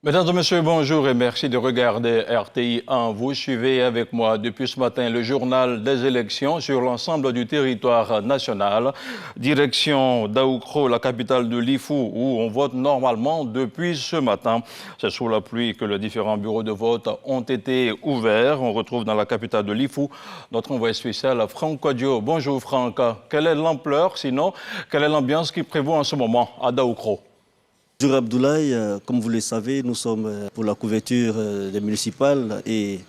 Mesdames et messieurs, bonjour et merci de regarder RTI 1. Vous suivez avec moi depuis ce matin le journal des élections sur l'ensemble du territoire national. Direction d'Aoukro, la capitale de l'Ifou, où on vote normalement depuis ce matin. C'est sous la pluie que les différents bureaux de vote ont été ouverts. On retrouve dans la capitale de l'Ifou notre envoyé spécial Franck Kodjo. Bonjour Franck. Quelle est l'ampleur, sinon, quelle est l'ambiance qui prévaut en ce moment à Daoukro? Bonjour Abdoulaye, comme vous le savez, nous sommes pour la couverture des municipales et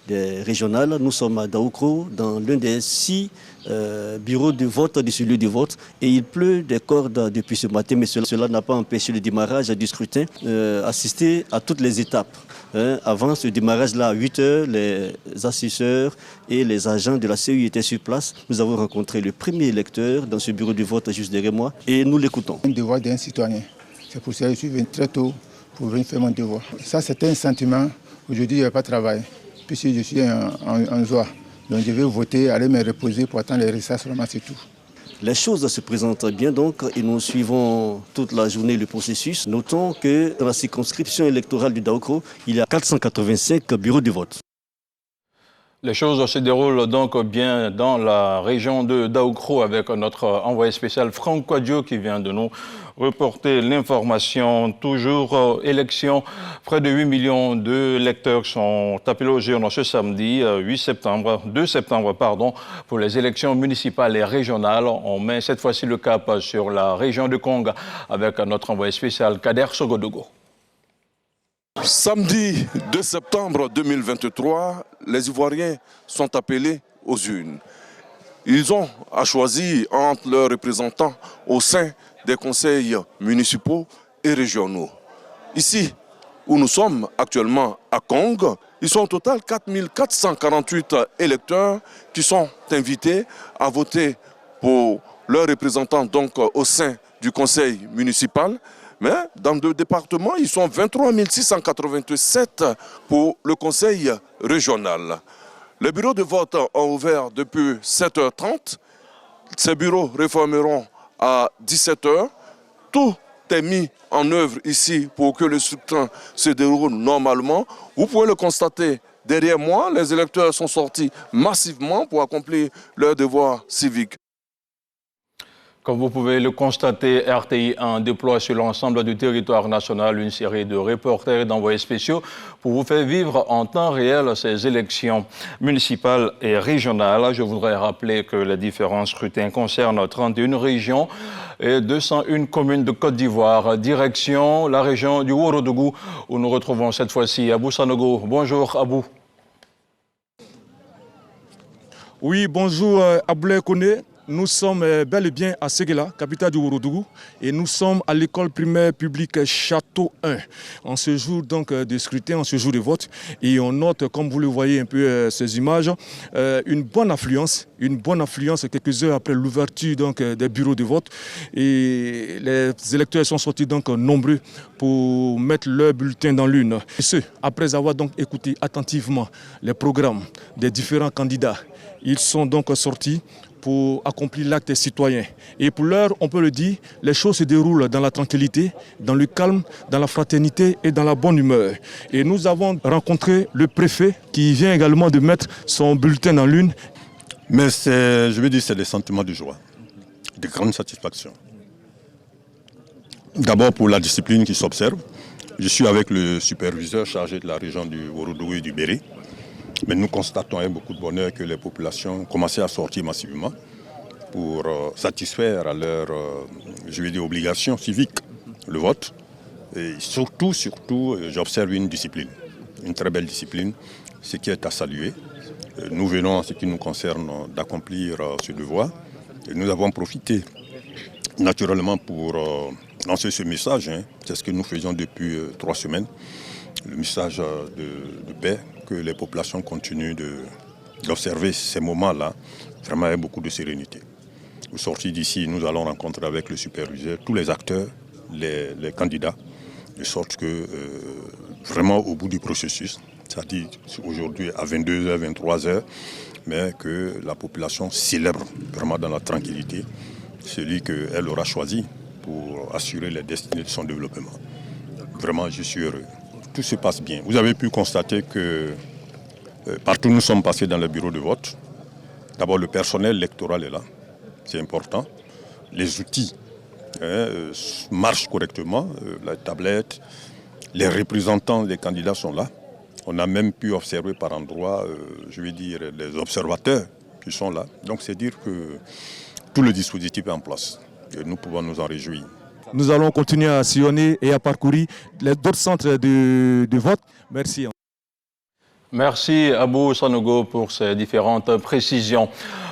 des régionales. Nous sommes à Daoukro, dans l'un des 6 bureaux de vote de ce lieu de vote. Et il pleut des cordes depuis ce matin, mais cela n'a pas empêché le démarrage du scrutin, assister à toutes les étapes. Avant ce démarrage-là, à 8 h, les assesseurs et les agents de la CEI étaient sur place. Nous avons rencontré le premier électeur dans ce bureau de vote juste derrière moi et nous l'écoutons. Un devoir d'un citoyen. C'est pour ça que je suis venu très tôt pour venir faire mon devoir. Ça, c'était un sentiment. Aujourd'hui, il n'y a pas de travail, puisque je suis en joie. Donc, je vais voter, aller me reposer pour attendre les résultats seulement, c'est tout. Les choses se présentent bien donc et nous suivons toute la journée le processus. Notons que dans la circonscription électorale du Daoukro, il y a 485 bureaux de vote. Les choses se déroulent donc bien dans la région de Daoukro avec notre envoyé spécial Franck Kodjo qui vient de nous reporter l'information. Toujours élection, près de 8 millions de lecteurs sont appelés aux urnes ce samedi 2 septembre, pour les élections municipales et régionales. On met cette fois-ci le cap sur la région de Kong avec notre envoyé spécial Kader Sogodogo. Samedi 2 septembre 2023, les Ivoiriens sont appelés aux urnes. Ils ont à choisir entre leurs représentants au sein des conseils municipaux et régionaux. Ici, où nous sommes actuellement à Kong, ils sont au total 4 448 électeurs qui sont invités à voter pour leurs représentants donc, au sein du conseil municipal. Mais dans le département, ils sont 23 687 pour le conseil régional. Les bureaux de vote ont ouvert depuis 7 h 30. Ces bureaux refermeront à 17 h. Tout est mis en œuvre ici pour que le scrutin se déroule normalement. Vous pouvez le constater derrière moi, les électeurs sont sortis massivement pour accomplir leur devoir civique. Comme vous pouvez le constater, RTI 1 déploie sur l'ensemble du territoire national une série de reporters et d'envoyés spéciaux pour vous faire vivre en temps réel ces élections municipales et régionales. Je voudrais rappeler que les différents scrutins concernent 31 régions et 201 communes de Côte d'Ivoire. Direction la région du Ourodougou où nous retrouvons cette fois-ci Abou Sanogo. Bonjour Abou. Oui, bonjour Abdoulaye Koné. Nous sommes bel et bien à Séguéla, capitale du Ourodougou, et nous sommes à l'école primaire publique Château 1. En ce jour donc de scrutin, en ce jour de vote, et on note, comme vous le voyez un peu ces images, une bonne affluence quelques heures après l'ouverture donc des bureaux de vote. Et les électeurs sont sortis donc nombreux pour mettre leur bulletin dans l'urne. Et ce, après avoir donc écouté attentivement les programmes des différents candidats, ils sont donc sortis pour accomplir l'acte citoyen. Et pour l'heure, on peut le dire, les choses se déroulent dans la tranquillité, dans le calme, dans la fraternité et dans la bonne humeur. Et nous avons rencontré le préfet qui vient également de mettre son bulletin dans l'urne. Mais je veux dire, c'est des sentiments de joie, de grande satisfaction. D'abord pour la discipline qui s'observe. Je suis avec le superviseur chargé de la région du Ourodougou et du Béré. Mais nous constatons avec beaucoup de bonheur que les populations commençaient à sortir massivement pour satisfaire à leur obligation civique, le vote. Et surtout, j'observe une discipline, une très belle discipline, ce qui est à saluer. Nous venons, en ce qui nous concerne, d'accomplir ce devoir. Et nous avons profité naturellement pour lancer ce message. C'est ce que nous faisons depuis 3 semaines. Le message de paix, que les populations continuent d'observer ces moments-là, vraiment avec beaucoup de sérénité. Au sortir d'ici, nous allons rencontrer avec le superviseur tous les acteurs, les candidats, de sorte que vraiment au bout du processus, c'est-à-dire aujourd'hui à 22 h, 23 h, mais que la population célèbre vraiment dans la tranquillité celui qu'elle aura choisi pour assurer les destinées de son développement. Vraiment, je suis heureux. tout se passe bien. Vous avez pu constater que partout où nous sommes passés dans le bureau de vote, d'abord le personnel électoral est là, c'est important. Les outils marchent correctement, la tablette, les représentants des candidats sont là. On a même pu observer par endroits, les observateurs qui sont là. Donc c'est dire que tout le dispositif est en place et nous pouvons nous en réjouir. Nous allons continuer à sillonner et à parcourir d'autres centres de vote. Merci. Merci Abou Sanogo pour ces différentes précisions.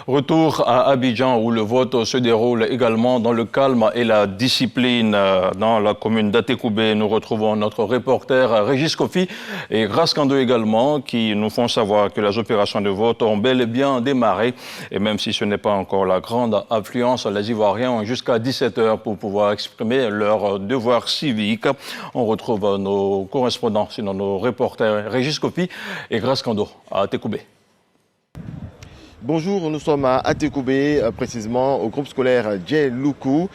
Retour à Abidjan où le vote se déroule également dans le calme et la discipline. Dans la commune d'Atekoubé, nous retrouvons notre reporter Régis Kofi et Grace Kando également qui nous font savoir que les opérations de vote ont bel et bien démarré. Et même si ce n'est pas encore la grande affluence, les Ivoiriens ont jusqu'à 17h pour pouvoir exprimer leur devoir civique. On retrouve nos correspondants, sinon nos reporters Régis Kofi et Grace Kando à Atekoubé. Bonjour, nous sommes à Atekoubé, précisément au groupe scolaire Djeloukou.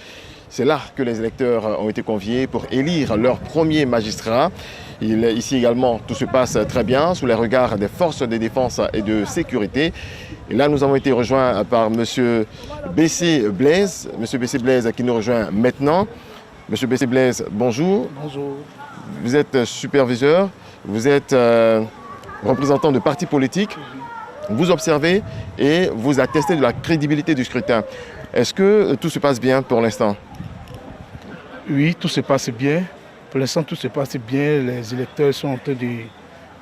C'est là que les électeurs ont été conviés pour élire leur premier magistrat. Ici également, tout se passe très bien sous les regards des forces de défense et de sécurité. Et là, nous avons été rejoints par M. Bessé Blaise. M. Bessé Blaise qui nous rejoint maintenant. M. Bessé Blaise, bonjour. Bonjour. Vous êtes superviseur, vous êtes représentant de partis politiques. Vous observez et vous attestez de la crédibilité du scrutin. Est-ce que tout se passe bien pour l'instant? Oui, tout se passe bien. Pour l'instant, tout se passe bien. Les électeurs sont en train de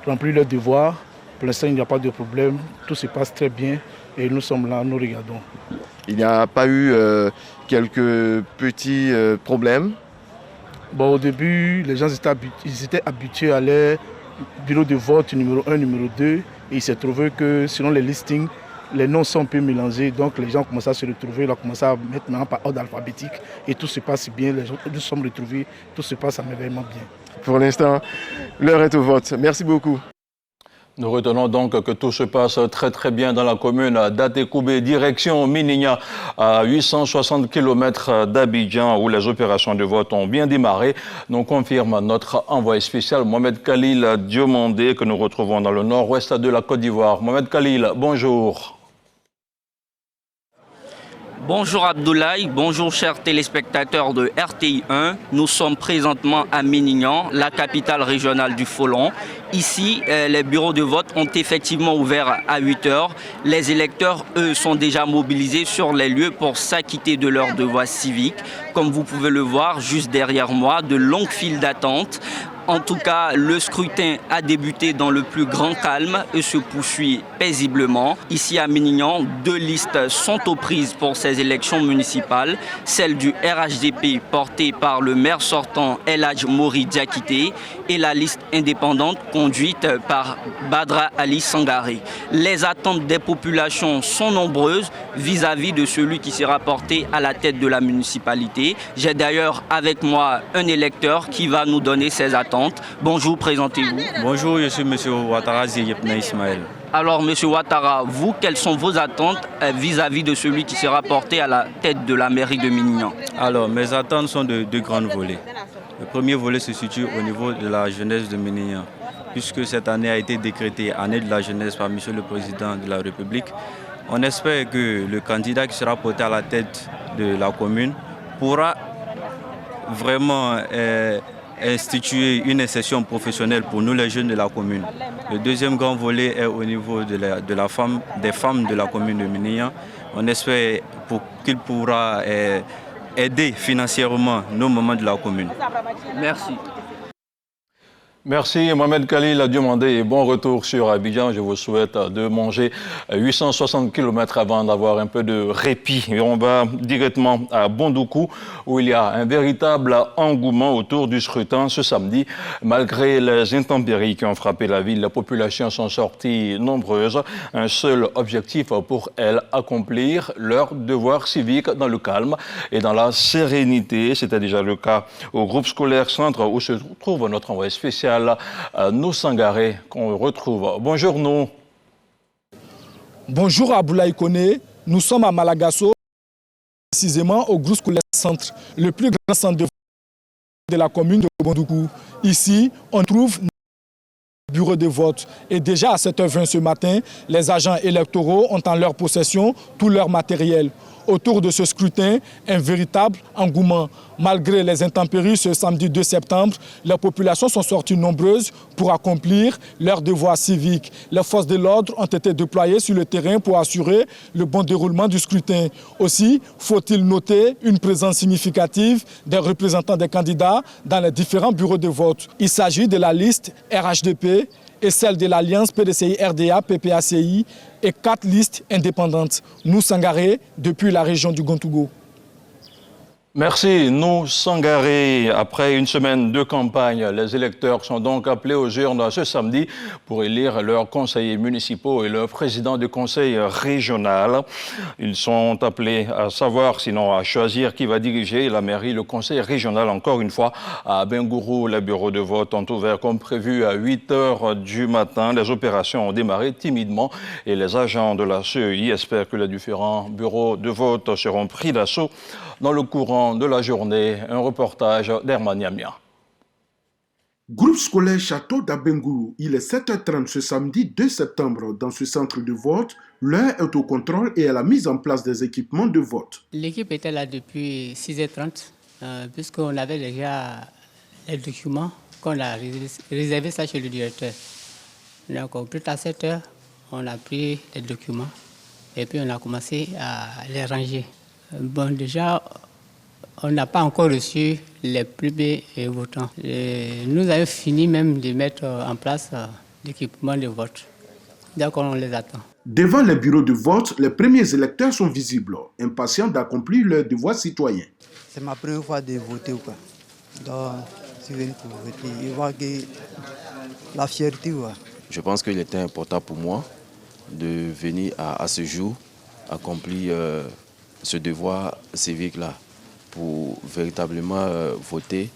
remplir leurs devoirs. Pour l'instant, il n'y a pas de problème. Tout se passe très bien et nous sommes là, nous regardons. Il n'y a pas eu quelques petits problèmes? Bon, au début, les gens étaient habitués à leur bureau de vote numéro 1, numéro 2. Et il s'est trouvé que selon les listings, les noms sont un peu mélangés. Donc les gens ont commencé à se retrouver, ils ont commencé à mettre maintenant par ordre alphabétique. Et tout se passe bien, les gens nous sommes retrouvés, tout se passe merveilleusement bien. Pour l'instant, l'heure est au vote. Merci beaucoup. Nous retenons donc que tout se passe très bien dans la commune d'Atekoubé, direction Minigna, à 860 km d'Abidjan, où les opérations de vote ont bien démarré. Nous confirme notre envoyé spécial Mohamed Khalil Diomandé, que nous retrouvons dans le nord-ouest de la Côte d'Ivoire. Mohamed Khalil, bonjour. Bonjour Abdoulaye, bonjour chers téléspectateurs de RTI 1. Nous sommes présentement à Minignan, la capitale régionale du Folon. Ici, les bureaux de vote ont effectivement ouvert à 8h. Les électeurs, eux, sont déjà mobilisés sur les lieux pour s'acquitter de leurs devoirs civiques. Comme vous pouvez le voir, juste derrière moi, de longues files d'attente. En tout cas, le scrutin a débuté dans le plus grand calme et se poursuit paisiblement. Ici à Minignan, 2 listes sont aux prises pour ces élections municipales. Celle du RHDP portée par le maire sortant El Hadj Mori Diakité et la liste indépendante conduite par Badra Ali Sangaré. Les attentes des populations sont nombreuses vis-à-vis de celui qui sera porté à la tête de la municipalité. J'ai d'ailleurs avec moi un électeur qui va nous donner ses attentes. Bonjour, présentez-vous. Bonjour, je suis M. Ouattara Ziyepna Ismaël. Alors, M. Ouattara, vous, quelles sont vos attentes vis-à-vis de celui qui sera porté à la tête de la mairie de Minignan? Alors, mes attentes sont de 2 grands volets. Le premier volet se situe au niveau de la jeunesse de Minignan, puisque cette année a été décrétée année de la jeunesse par M. le Président de la République. On espère que le candidat qui sera porté à la tête de la commune pourra vraiment instituer une insertion professionnelle pour nous les jeunes de la commune. Le deuxième grand volet est au niveau des femmes de la commune de Minignan. On espère qu'il pourra aider financièrement nos mamans de la commune. Merci. Merci Mohamed Khalil a demandé et bon retour sur Abidjan. Je vous souhaite de manger 860 km avant d'avoir un peu de répit. Et on va directement à Bondoukou où il y a un véritable engouement autour du scrutin ce samedi. Malgré les intempéries qui ont frappé la ville, les populations sont sorties nombreuses. Un seul objectif pour elles, accomplir leur devoir civique dans le calme et dans la sérénité. C'était déjà le cas au groupe scolaire Centre où se trouve notre envoyé spécial Nou Sangaré qu'on retrouve. Bonjour Nou. Bonjour Aboulaye Koné, nous sommes à Malagasso, précisément au groupe scolaire Centre, le plus grand centre de la commune de Bondoukou. Ici, on trouve bureaux de vote. Et déjà à 7h20 ce matin, les agents électoraux ont en leur possession tout leur matériel. Autour de ce scrutin, un véritable engouement. Malgré les intempéries ce samedi 2 septembre, les populations sont sorties nombreuses pour accomplir leurs devoirs civiques. Les forces de l'ordre ont été déployées sur le terrain pour assurer le bon déroulement du scrutin. Aussi, faut-il noter une présence significative des représentants des candidats dans les différents bureaux de vote. Il s'agit de la liste RHDP et celle de l'Alliance PDCI-RDA-PPACI et 4 listes indépendantes. Nous, Sangaré, depuis la région du Gontougo. Merci. Nous, Sangaré, après une semaine de campagne, les électeurs sont donc appelés aux urnes ce samedi pour élire leurs conseillers municipaux et leur président du conseil régional. Ils sont appelés à savoir, sinon à choisir qui va diriger la mairie, le conseil régional. Encore une fois, à Bengourou, les bureaux de vote ont ouvert comme prévu à 8h du matin. Les opérations ont démarré timidement et les agents de la CEI espèrent que les différents bureaux de vote seront pris d'assaut dans le courant de la journée. Un reportage d'Herman Yamia. Groupe scolaire Château d'Abengourou, il est 7h30 ce samedi 2 septembre. Dans ce centre de vote, l'heure est au contrôle et à la mise en place des équipements de vote. L'équipe était là depuis 6h30, puisqu'on avait déjà les documents, qu'on a réservé ça chez le directeur. Donc, tout à 7h, on a pris les documents et puis on a commencé à les ranger. Bon, déjà, on n'a pas encore reçu les premiers votants. Nous avons fini même de mettre en place l'équipement de vote. Donc, on les attend. Devant les bureaux de vote, les premiers électeurs sont visibles, impatients d'accomplir leurs devoirs citoyens. C'est ma première fois de voter ou pas. Donc, je suis venu pour voter. Je vois que la fierté. Ouais. Je pense qu'il était important pour moi de venir à ce jour accomplir ce devoir civique-là pour véritablement voter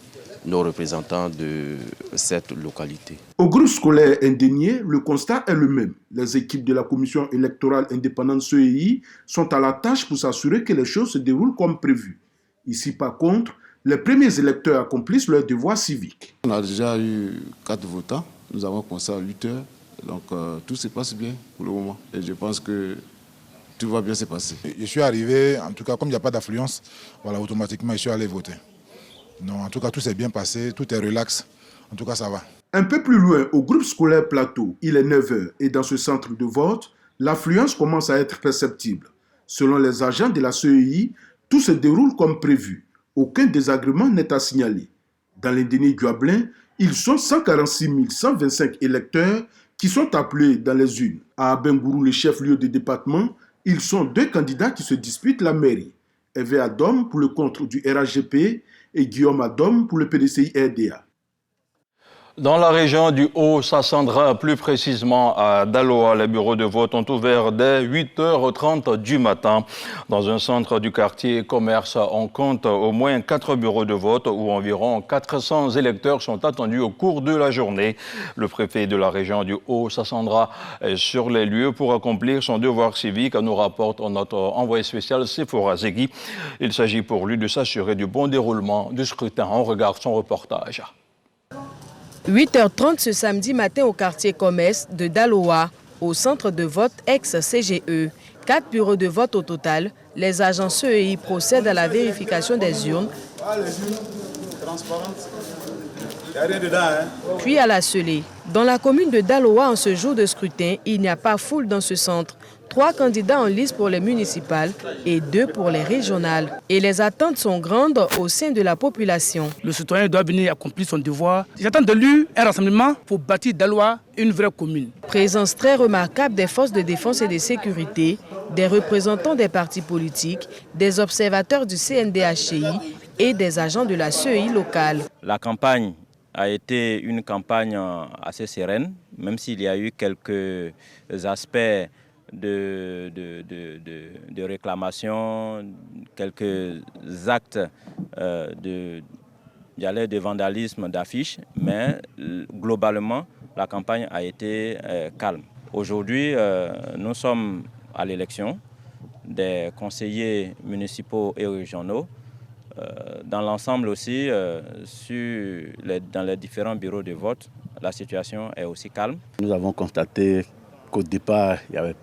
nos représentants de cette localité. Au groupe scolaire Indénié, le constat est le même. Les équipes de la commission électorale indépendante CEI sont à la tâche pour s'assurer que les choses se déroulent comme prévu. Ici, par contre, les premiers électeurs accomplissent leur devoir civique. On a déjà eu 4 votants. Nous avons commencé à 8h. Donc tout se passe bien pour le moment. Et je pense que tout va bien se passer. Je suis arrivé, en tout cas, comme il n'y a pas d'affluence, voilà, automatiquement, je suis allé voter. Non, en tout cas, tout s'est bien passé, tout est relax. En tout cas, ça va. Un peu plus loin, au groupe scolaire Plateau, il est 9h et dans ce centre de vote, l'affluence commence à être perceptible. Selon les agents de la CEI, tout se déroule comme prévu. Aucun désagrément n'est à signaler. Dans l'Indénié Guablin, ils sont 146 125 électeurs qui sont appelés dans les urnes. À Abengourou, le chef-lieu du département, ils sont 2 candidats qui se disputent la mairie. Hervé Adom pour le compte du RHGP et Guillaume Adom pour le PDCI-RDA. Dans la région du Haut-Sassandra, plus précisément à Daloa, les bureaux de vote ont ouvert dès 8h30 du matin. Dans un centre du quartier commerce, on compte au moins 4 bureaux de vote où environ 400 électeurs sont attendus au cours de la journée. Le préfet de la région du Haut-Sassandra est sur les lieux pour accomplir son devoir civique, nous rapporte notre envoyé spécial Sephora Zegui. Il s'agit pour lui de s'assurer du bon déroulement du scrutin. On regarde son reportage. 8h30 ce samedi matin au quartier commerce de Daloa, au centre de vote ex-CGE. 4 bureaux de vote au total. Les agents CEI procèdent à la vérification des urnes, puis à la scellée. Dans la commune de Daloa, en ce jour de scrutin, il n'y a pas foule dans ce centre. 3 candidats en lice pour les municipales et 2 pour les régionales. Et les attentes sont grandes au sein de la population. Le citoyen doit venir accomplir son devoir. J'attends de lui un rassemblement pour bâtir Daloa une vraie commune. Présence très remarquable des forces de défense et de sécurité, des représentants des partis politiques, des observateurs du CNDHCI et des agents de la CEI locale. La campagne a été une campagne assez sereine, même s'il y a eu quelques aspects de réclamation, quelques actes de vandalisme d'affiches, mais globalement, la campagne a été calme. Aujourd'hui, nous sommes à l'élection des conseillers municipaux et régionaux. Dans l'ensemble aussi, dans les différents bureaux de vote, la situation est aussi calme. Nous avons constaté qu'au départ, il y avait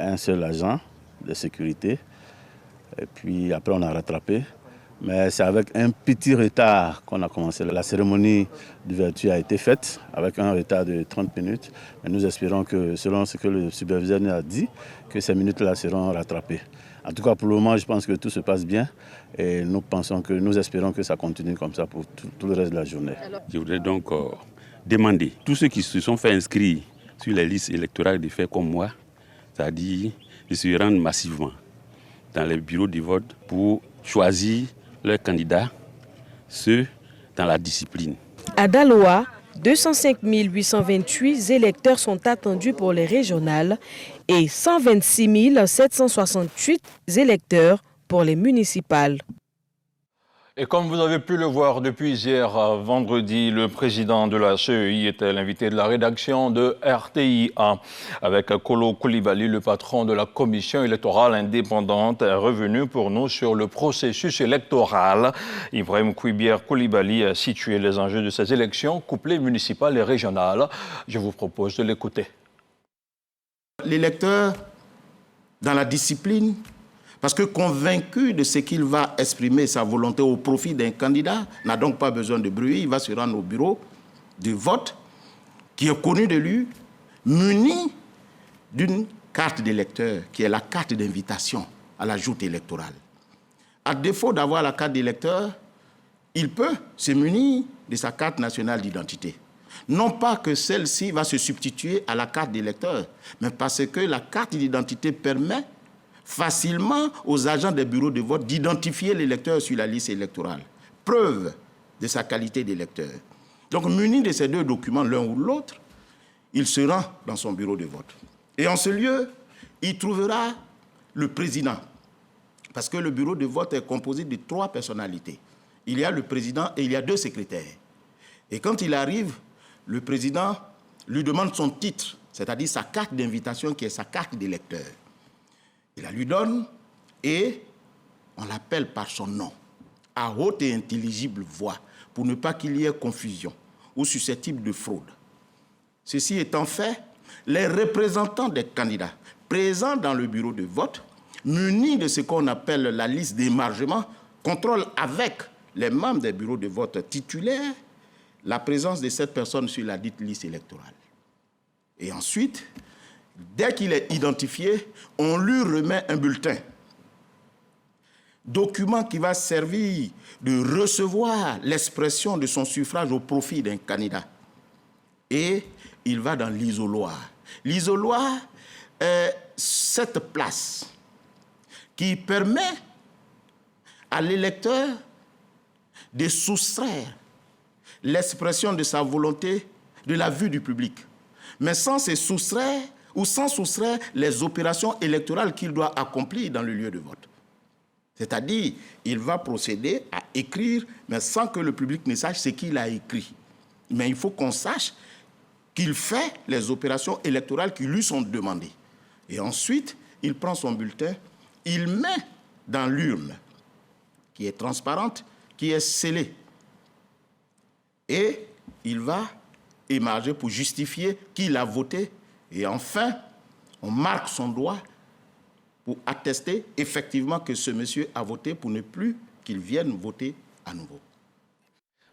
un seul agent de sécurité. Et puis après, on a rattrapé. Mais c'est avec un petit retard qu'on a commencé. La cérémonie d'ouverture a été faite avec un retard de 30 minutes. Mais nous espérons que, selon ce que le superviseur nous a dit, que ces minutes-là seront rattrapées. En tout cas, pour le moment, je pense que tout se passe bien. Et nous espérons que ça continue comme ça pour tout le reste de la journée. Je voudrais donc demander, tous ceux qui se sont fait inscrire sur les listes électorales de faire comme moi, c'est-à-dire de se rendre massivement dans les bureaux de vote pour choisir leurs candidats, ceux dans la discipline. À Daloa, 205 828 électeurs sont attendus pour les régionales et 126 768 électeurs pour les municipales. Et comme vous avez pu le voir depuis hier vendredi, le président de la CEI était l'invité de la rédaction de RTI1. Avec Kolo Coulibaly, le patron de la commission électorale indépendante, est revenu pour nous sur le processus électoral. Ibrahim Kouibier Coulibaly a situé les enjeux de ces élections, couplées municipales et régionales. Je vous propose de l'écouter. L'électeur, dans la discipline, parce que convaincu de ce qu'il va exprimer sa volonté au profit d'un candidat, n'a donc pas besoin de bruit, il va se rendre au bureau de vote qui est connu de lui, muni d'une carte d'électeur qui est la carte d'invitation à la joute électorale. À défaut d'avoir la carte d'électeur, il peut se munir de sa carte nationale d'identité. Non pas que celle-ci va se substituer à la carte d'électeur, mais parce que la carte d'identité permet facilement aux agents des bureaux de vote d'identifier l'électeur sur la liste électorale. Preuve de sa qualité d'électeur. Donc, muni de ces deux documents, l'un ou l'autre, il se rend dans son bureau de vote. Et en ce lieu, il trouvera le président. Parce que le bureau de vote est composé de 3 personnalités. Il y a le président et il y a 2 secrétaires. Et quand il arrive, le président lui demande son titre, c'est-à-dire sa carte d'invitation qui est sa carte d'électeur. Il la lui donne et on l'appelle par son nom, à haute et intelligible voix, pour ne pas qu'il y ait confusion ou susceptible de fraude. Ceci étant fait, les représentants des candidats présents dans le bureau de vote, munis de ce qu'on appelle la liste d'émargement, contrôlent avec les membres des bureaux de vote titulaires la présence de cette personne sur la dite liste électorale. Et ensuite, dès qu'il est identifié, on lui remet un bulletin. Document qui va servir de recevoir l'expression de son suffrage au profit d'un candidat. Et il va dans l'isoloir. L'isoloir est cette place qui permet à l'électeur de soustraire l'expression de sa volonté de la vue du public, mais sans se soustraire ou sans soustraire les opérations électorales qu'il doit accomplir dans le lieu de vote. C'est-à-dire, il va procéder à écrire, mais sans que le public ne sache ce qu'il a écrit. Mais il faut qu'on sache qu'il fait les opérations électorales qui lui sont demandées. Et ensuite, il prend son bulletin, il met dans l'urne, qui est transparente, qui est scellée. Et il va émarger pour justifier qu'il a voté. Et enfin, on marque son doigt pour attester effectivement que ce monsieur a voté pour ne plus qu'il vienne voter à nouveau.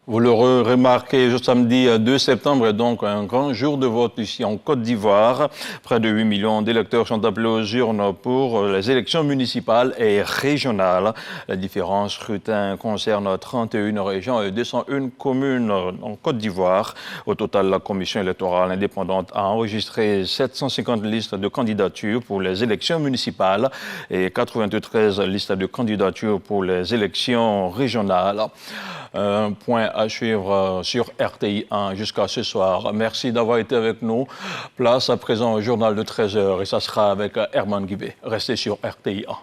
Vous le remarquez, ce samedi 2 septembre est donc un grand jour de vote ici en Côte d'Ivoire. Près de 8 millions d'électeurs sont appelés aux urnes pour les élections municipales et régionales. Les différents scrutins concernent 31 régions et 201 communes en Côte d'Ivoire. Au total, la commission électorale indépendante a enregistré 750 listes de candidatures pour les élections municipales et 93 listes de candidatures pour les élections régionales. Un point à suivre sur RTI1 jusqu'à ce soir. Merci d'avoir été avec nous. Place à présent au journal de 13h et ça sera avec Herman Guibé. Restez sur RTI1.